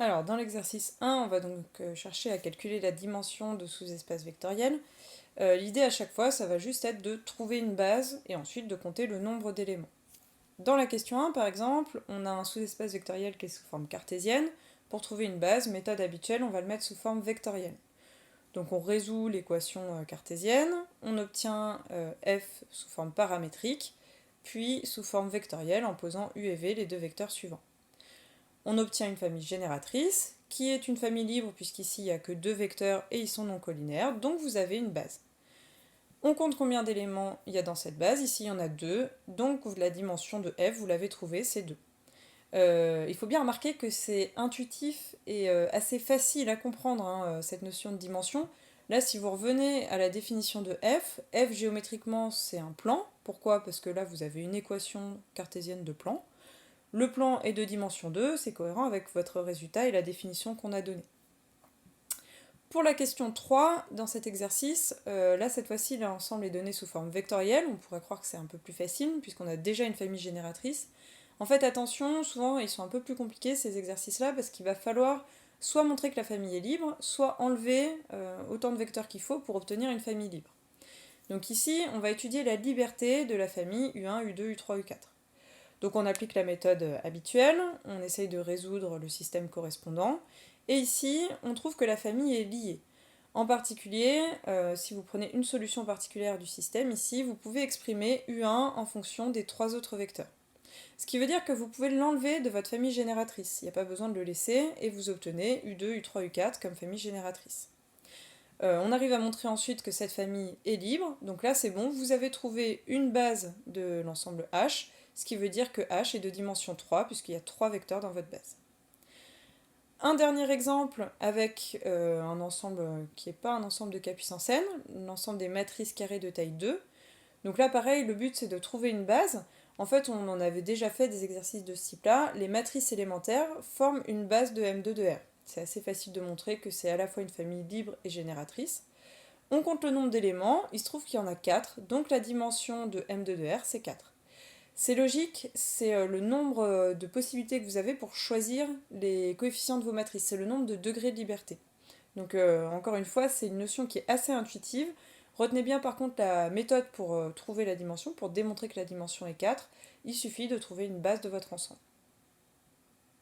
Alors, dans l'exercice 1, on va donc chercher à calculer la dimension de sous-espaces vectoriels. L'idée à chaque fois, ça va juste être de trouver une base et ensuite de compter le nombre d'éléments. Dans la question 1, par exemple, on a un sous-espace vectoriel qui est sous forme cartésienne. Pour trouver une base, méthode habituelle, on va le mettre sous forme vectorielle. Donc on résout l'équation cartésienne, on obtient f sous forme paramétrique, puis sous forme vectorielle en posant u et v, les deux vecteurs suivants. On obtient une famille génératrice, qui est une famille libre puisqu'ici il n'y a que deux vecteurs et ils sont non collinaires, donc vous avez une base. On compte combien d'éléments il y a dans cette base, ici il y en a 2, donc la dimension de f, vous l'avez trouvée, c'est 2. Il faut bien remarquer que c'est intuitif et assez facile à comprendre, hein, cette notion de dimension. Là, si vous revenez à la définition de f géométriquement c'est un plan. Pourquoi ? Parce que là vous avez une équation cartésienne de plan. Le plan est de dimension 2, c'est cohérent avec votre résultat et la définition qu'on a donnée. Pour la question 3, dans cet exercice, là cette fois-ci l'ensemble est donné sous forme vectorielle, on pourrait croire que c'est un peu plus facile puisqu'on a déjà une famille génératrice. En fait attention, souvent ils sont un peu plus compliqués ces exercices-là parce qu'il va falloir soit montrer que la famille est libre, soit enlever autant de vecteurs qu'il faut pour obtenir une famille libre. Donc ici, on va étudier la liberté de la famille U1, U2, U3, U4. Donc on applique la méthode habituelle, on essaye de résoudre le système correspondant, et ici on trouve que la famille est liée. En particulier, si vous prenez une solution particulière du système, ici vous pouvez exprimer U1 en fonction des trois autres vecteurs. Ce qui veut dire que vous pouvez l'enlever de votre famille génératrice, il n'y a pas besoin de le laisser, et vous obtenez U2, U3, U4 comme famille génératrice. On arrive à montrer ensuite que cette famille est libre, donc là c'est bon, vous avez trouvé une base de l'ensemble H, ce qui veut dire que H est de dimension 3, puisqu'il y a 3 vecteurs dans votre base. Un dernier exemple avec un ensemble qui n'est pas un ensemble de k puissance n, l'ensemble des matrices carrées de taille 2. Donc là pareil, le but c'est de trouver une base. En fait on en avait déjà fait des exercices de ce type-là. Les matrices élémentaires forment une base de M2 de R. C'est assez facile de montrer que c'est à la fois une famille libre et génératrice. On compte le nombre d'éléments, il se trouve qu'il y en a 4, donc la dimension de M2 de R c'est 4. C'est logique, c'est le nombre de possibilités que vous avez pour choisir les coefficients de vos matrices, c'est le nombre de degrés de liberté. Donc encore une fois, c'est une notion qui est assez intuitive. Retenez bien par contre la méthode pour trouver la dimension, pour démontrer que la dimension est 4. Il suffit de trouver une base de votre ensemble.